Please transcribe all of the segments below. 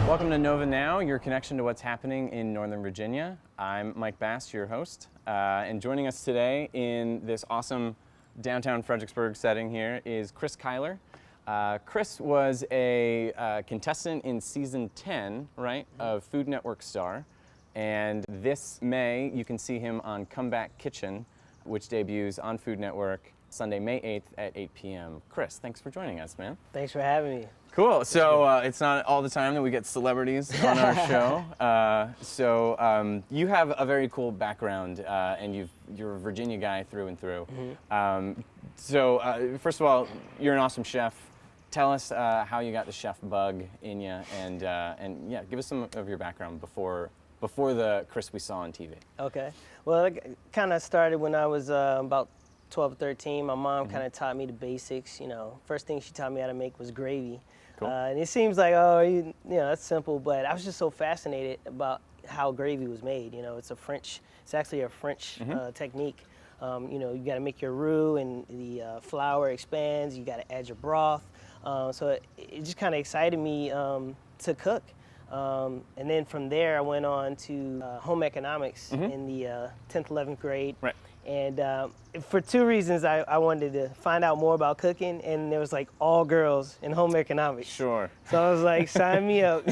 Welcome to Nova Now, your connection to what's happening in Northern Virginia. I'm Mike Bass, your host, and joining us today in this awesome downtown Fredericksburg setting here is Chris Kyler. Chris was a contestant in season 10, right, of Food Network Star, and this May you can see him on Comeback Kitchen, which debuts on Food Network Sunday, May 8th at 8 p.m. Chris, thanks for joining us, man. Thanks for having me. Cool. So it's not all the time that we get celebrities on our show. You have a very cool background, and you're a Virginia guy through and through. Mm-hmm. First of all, you're an awesome chef. Tell us how you got the chef bug in you, and yeah, give us some of your background before the Chris we saw on TV. Okay. Well, it kind of started when I was about 12 or 13. My mom kind of taught me the basics. You know, first thing she taught me how to make was gravy. Cool. And it seems like, you know, that's simple, but I was just so fascinated about how gravy was made. You know, it's actually a French technique. You know, you got to make your roux, and the flour expands. You got to add your broth. So it just kind of excited me to cook. And then from there, I went on to home economics in the 10th, 11th grade. Right. And for two reasons, I wanted to find out more about cooking, and there was like all girls in home economics. Sure. So I was like, sign me up.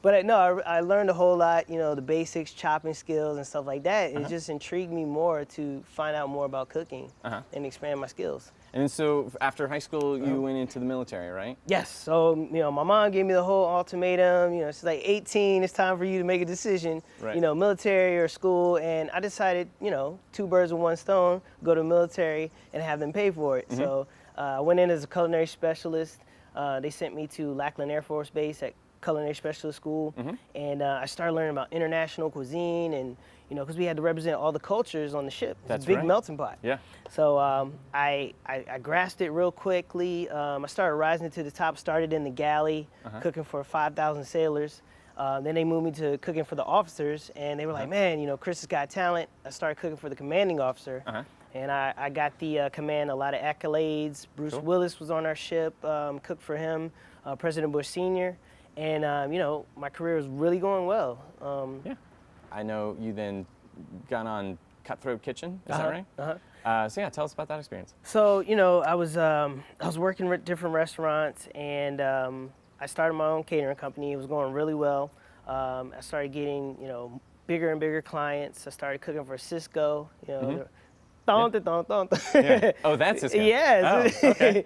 But no, I learned a whole lot, you know, the basics, chopping skills and stuff like that. It just intrigued me more to find out more about cooking and expand my skills. And so after high school, you went into the military, right? Yes. So, you know, my mom gave me the whole ultimatum. You know, she's like, 18, it's time for you to make a decision, you know, military or school. And I decided, you know, two birds with one stone, go to the military and have them pay for it. So I went in as a culinary specialist. They sent me to Lackland Air Force Base at culinary specialist school. And I started learning about international cuisine, and you know, because we had to represent all the cultures on the ship. It's a big melting pot. Yeah. So I grasped it real quickly. I started rising to the top, started in the galley, cooking for 5,000 sailors. Then they moved me to cooking for the officers, and they were like, man, you know, Chris has got talent. I started cooking for the commanding officer, and I got the command, a lot of accolades. Bruce Willis was on our ship, cooked for him, President Bush Sr., and, you know, my career was really going well. Yeah. I know you then got on Cutthroat Kitchen, is that right? So yeah, tell us about that experience. So, you know, I was working at different restaurants, and I started my own catering company. It was going really well. I started getting, you know, bigger and bigger clients. I started cooking for Cisco, you know. Yeah. Oh, that's Cisco. Yes. Oh, okay.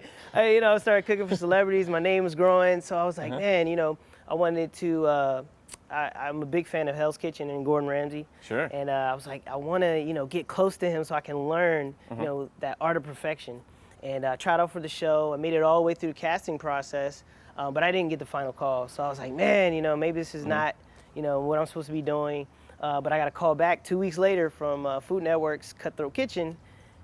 You know, I started cooking for celebrities. My name was growing, so I was like, man, you know, I wanted to. I'm a big fan of Hell's Kitchen and Gordon Ramsay. Sure. And I was like, I want to, you know, get close to him so I can learn, you know, that art of perfection. And I tried out for the show. I made it all the way through the casting process, but I didn't get the final call. So I was like, man, you know, maybe this is not, you know, what I'm supposed to be doing. But I got a call back 2 weeks later from Food Network's Cutthroat Kitchen.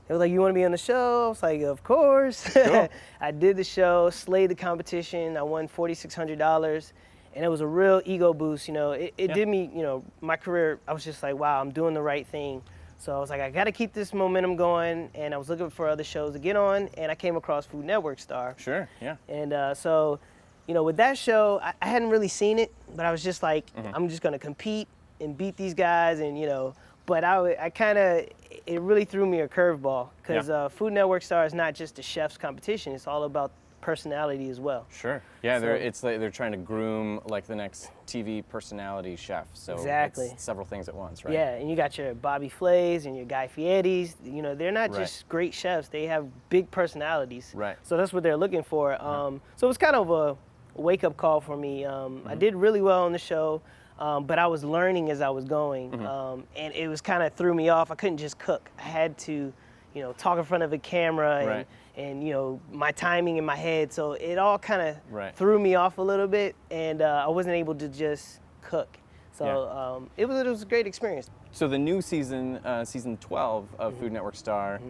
It was like, you want to be on the show? I was like, of course. Cool. I did the show, slayed the competition. I won $4,600. And it was a real ego boost, you know. It did me, you know, my career, I was just like, wow, I'm doing the right thing. So I was like, I got to keep this momentum going. And I was looking for other shows to get on, and I came across Food Network Star. Sure, yeah. And so, you know, with that show, I hadn't really seen it, but I was just like, I'm just going to compete and beat these guys, and, you know, but I kind of, it really threw me a curveball, because Food Network Star is not just a chef's competition. It's all about personality as well. Sure. Yeah, so, it's like they're trying to groom like the next TV personality chef. So exactly. It's several things at once, right? Yeah, and you got your Bobby Flays and your Guy Fieri's. You know, they're not just great chefs. They have big personalities. Right. So that's what they're looking for. So it was kind of a wake-up call for me. I did really well on the show, but I was learning as I was going, and it was kind of threw me off. I couldn't just cook. I had to, you know, talk in front of a camera and you know, my timing in my head. So it all kind of threw me off a little bit, and I wasn't able to just cook. So it was a great experience. So the new season, season 12 of Food Network Star,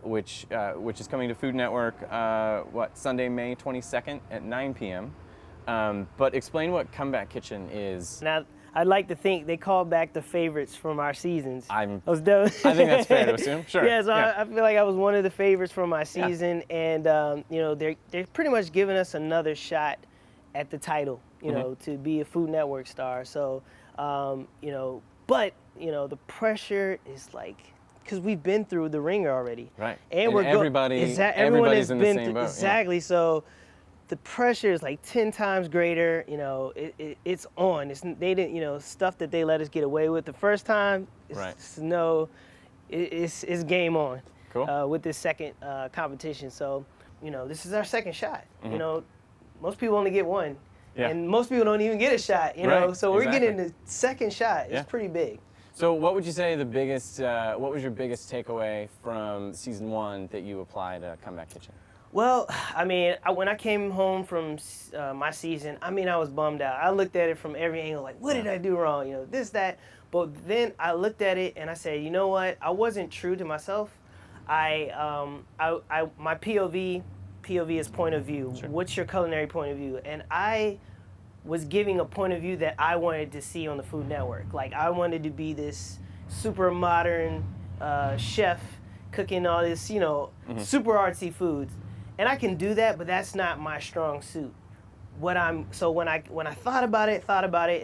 which is coming to Food Network, Sunday, May 22nd at 9 p.m. But explain what Comeback Kitchen is. Now, I'd like to think they called back the favorites from our seasons. I think that's fair to assume. Sure. Yeah, so I feel like I was one of the favorites from my season, and you know, they're pretty much giving us another shot at the title, you know, to be a Food Network star. So, you know, but, you know, the pressure is like, because we've been through the ringer already. Right. And everybody's in the same boat. Exactly. Yeah. So the pressure is like 10 times greater. You know, it's on. They didn't, you know, stuff that they let us get away with the first time. It's it's game on. Cool. With this second competition. So, you know, this is our second shot. You know, most people only get one. Yeah. And most people don't even get a shot, you know. So we're getting the second shot. It's pretty big. So what would you say the biggest, what was your biggest takeaway from season 1 that you applied to Comeback Kitchen? Well, I mean, when I came home from my season, I mean, I was bummed out. I looked at it from every angle, like, what did I do wrong? You know, this, that. But then I looked at it and I said, you know what? I wasn't true to myself. My POV is point of view. Sure. What's your culinary point of view? And I was giving a point of view that I wanted to see on the Food Network. Like, I wanted to be this super modern chef cooking all this, you know, super artsy foods. And I can do that, but that's not my strong suit. When I thought about it,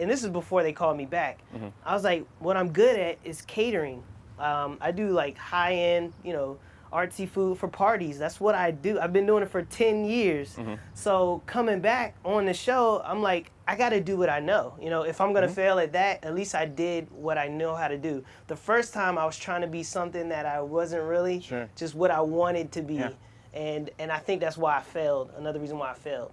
and this is before they called me back, I was like, what I'm good at is catering. I do like high-end, you know, artsy food for parties. That's what I do. I've been doing it for 10 years. So coming back on the show, I'm like, I got to do what I know. You know, if I'm going to fail at that, at least I did what I know how to do. The first time I was trying to be something that I wasn't really, just what I wanted to be. Yeah. And I think that's why I failed. Another reason why I failed.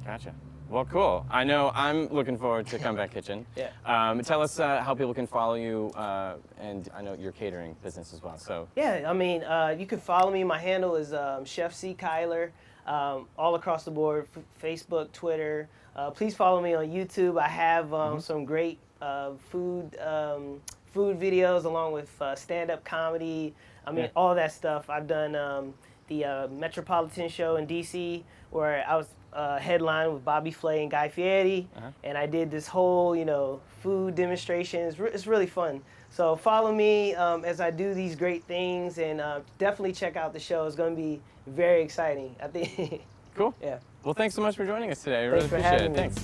Gotcha. Well, cool. I know I'm looking forward to Comeback Kitchen. Tell us how people can follow you, and I know your catering business as well. So yeah, I mean, you can follow me. My handle is Chef C. Kyler, all across the board, Facebook, Twitter. Please follow me on YouTube. I have some great food videos along with stand-up comedy. I mean, all that stuff. I've done the Metropolitan show in D.C. where I was headline with Bobby Flay and Guy Fieri, and I did this whole, you know, food demonstration. It's really fun. So follow me as I do these great things, and definitely check out the show. It's going to be very exciting, I think. Cool. Yeah. Well, thanks so much for joining us today. I really appreciate it. Thanks.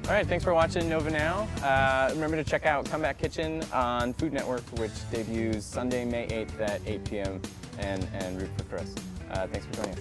All right, thanks for watching Nova Now. Remember to check out Comeback Kitchen on Food Network, which debuts Sunday, May 8th at 8 p.m. and root for Chris. Thanks for joining us.